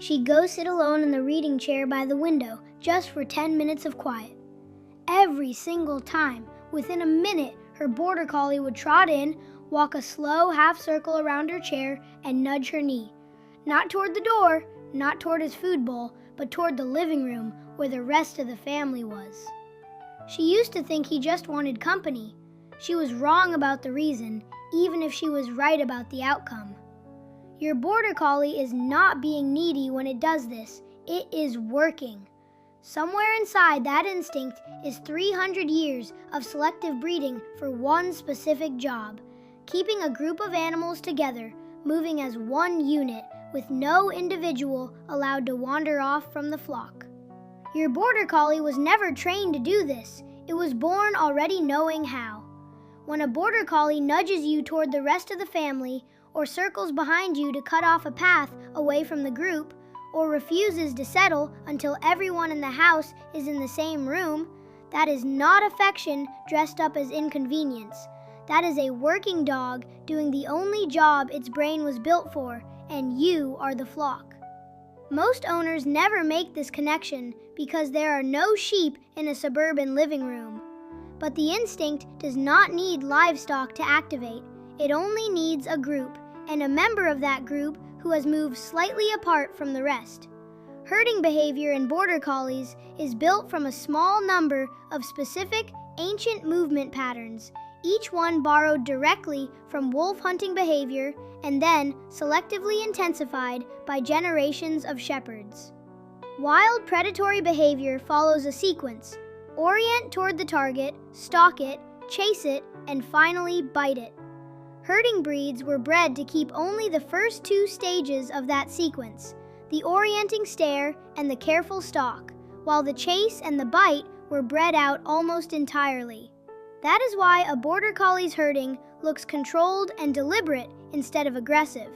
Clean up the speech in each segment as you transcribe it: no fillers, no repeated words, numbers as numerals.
She'd go sit alone in the reading chair by the window just for 10 minutes of quiet. Every single time, within a minute, her Border Collie would trot in, walk a slow half circle around her chair, and nudge her knee. Not toward the door, not toward his food bowl, but toward the living room where the rest of the family was. She used to think he just wanted company. She was wrong about the reason, even if she was right about the outcome. Your Border Collie is not being needy when it does this. It is working. Somewhere inside that instinct is 300 years of selective breeding for one specific job, keeping a group of animals together, moving as one unit, with no individual allowed to wander off from the flock. Your Border Collie was never trained to do this. It was born already knowing how. When a Border Collie nudges you toward the rest of the family, or circles behind you to cut off a path away from the group, or refuses to settle until everyone in the house is in the same room, that is not affection dressed up as inconvenience. That is a working dog doing the only job its brain was built for, and you are the flock. Most owners never make this connection because there are no sheep in a suburban living room. But the instinct does not need livestock to activate. It only needs a group, and a member of that group who has moved slightly apart from the rest. Herding behavior in Border Collies is built from a small number of specific, ancient movement patterns, each one borrowed directly from wolf hunting behavior and then selectively intensified by generations of shepherds. Wild predatory behavior follows a sequence: orient toward the target, stalk it, chase it, and finally bite it. Herding breeds were bred to keep only the first two stages of that sequence, the orienting stare and the careful stalk, while the chase and the bite were bred out almost entirely. That is why a Border Collie's herding looks controlled and deliberate instead of aggressive.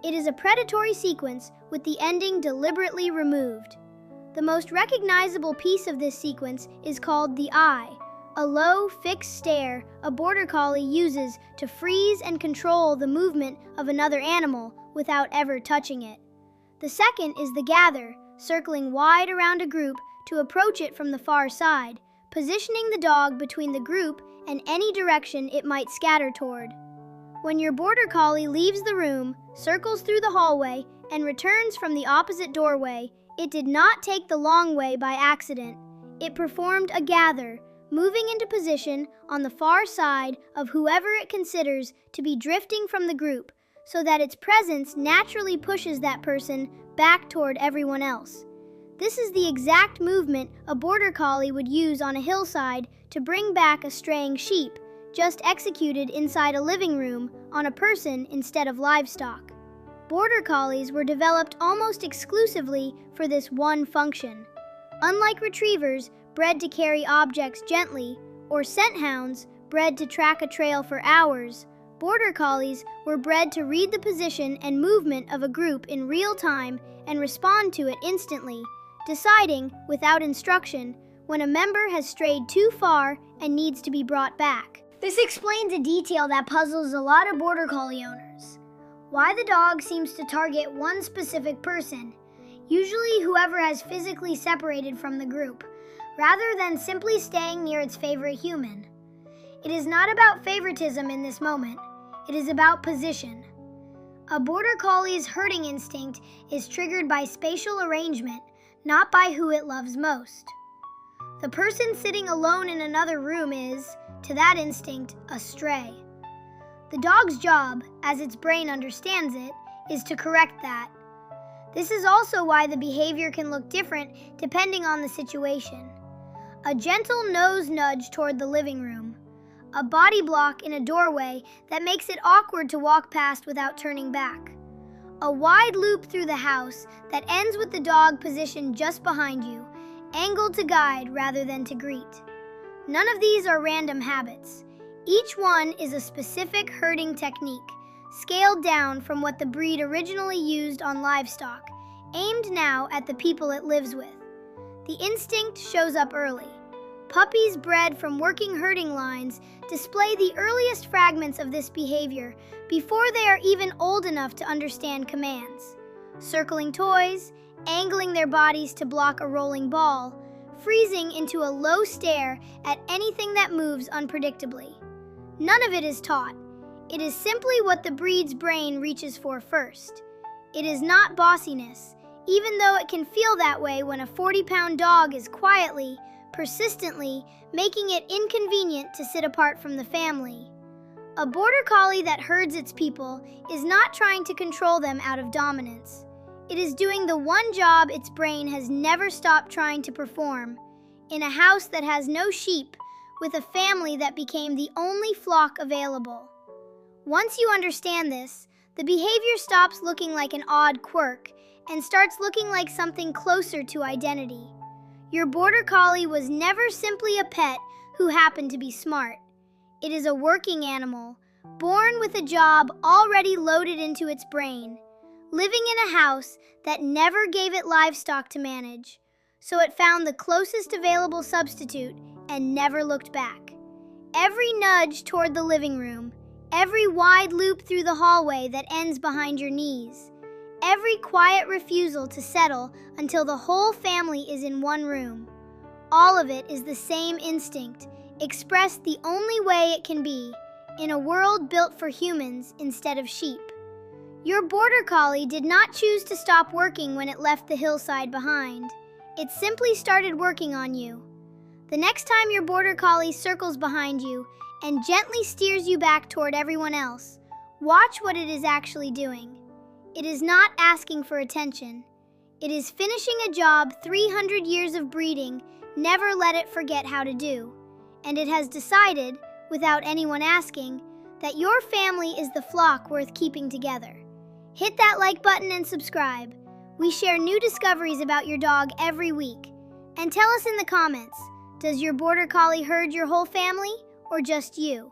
It is a predatory sequence with the ending deliberately removed. The most recognizable piece of this sequence is called the eye, a low, fixed stare a Border Collie uses to freeze and control the movement of another animal without ever touching it. The second is the gather, circling wide around a group to approach it from the far side, positioning the dog between the group and any direction it might scatter toward. When your Border Collie leaves the room, circles through the hallway, and returns from the opposite doorway, it did not take the long way by accident. It performed a gather, moving into position on the far side of whoever it considers to be drifting from the group, so that its presence naturally pushes that person back toward everyone else. This is the exact movement a Border Collie would use on a hillside to bring back a straying sheep, just executed inside a living room on a person instead of livestock. Border Collies were developed almost exclusively for this one function. Unlike retrievers, bred to carry objects gently, or scent hounds, bred to track a trail for hours, Border Collies were bred to read the position and movement of a group in real time and respond to it instantly, deciding, without instruction, when a member has strayed too far and needs to be brought back. This explains a detail that puzzles a lot of Border Collie owners: why the dog seems to target one specific person, usually whoever has physically separated from the group, rather than simply staying near its favorite human. It is not about favoritism in this moment. It is about position. A Border Collie's herding instinct is triggered by spatial arrangement, not by who it loves most. The person sitting alone in another room is, to that instinct, a stray. The dog's job, as its brain understands it, is to correct that. This is also why the behavior can look different depending on the situation. A gentle nose nudge toward the living room. A body block in a doorway that makes it awkward to walk past without turning back. A wide loop through the house that ends with the dog positioned just behind you, angled to guide rather than to greet. None of these are random habits. Each one is a specific herding technique, scaled down from what the breed originally used on livestock, aimed now at the people it lives with. The instinct shows up early. Puppies bred from working herding lines display the earliest fragments of this behavior before they are even old enough to understand commands. Circling toys, angling their bodies to block a rolling ball, freezing into a low stare at anything that moves unpredictably. None of it is taught. It is simply what the breed's brain reaches for first. It is not bossiness, even though it can feel that way when a 40-pound dog is quietly, persistently making it inconvenient to sit apart from the family. A border collie that herds its people is not trying to control them out of dominance. It is doing the one job its brain has never stopped trying to perform, in a house that has no sheep, with a family that became the only flock available. Once you understand this, the behavior stops looking like an odd quirk and starts looking like something closer to identity. Your border collie was never simply a pet who happened to be smart. It is a working animal, born with a job already loaded into its brain, living in a house that never gave it livestock to manage, so it found the closest available substitute and never looked back. Every nudge toward the living room, every wide loop through the hallway that ends behind your knees, every quiet refusal to settle until the whole family is in one room, all of it is the same instinct, expressed the only way it can be, in a world built for humans instead of sheep. Your border collie did not choose to stop working when it left the hillside behind. It simply started working on you. The next time your border collie circles behind you and gently steers you back toward everyone else, watch what it is actually doing. It is not asking for attention. It is finishing a job 300 years of breeding never let it forget how to do. And it has decided, without anyone asking, that your family is the flock worth keeping together. Hit that like button and subscribe. We share new discoveries about your dog every week. And tell us in the comments, does your border collie herd your whole family or just you?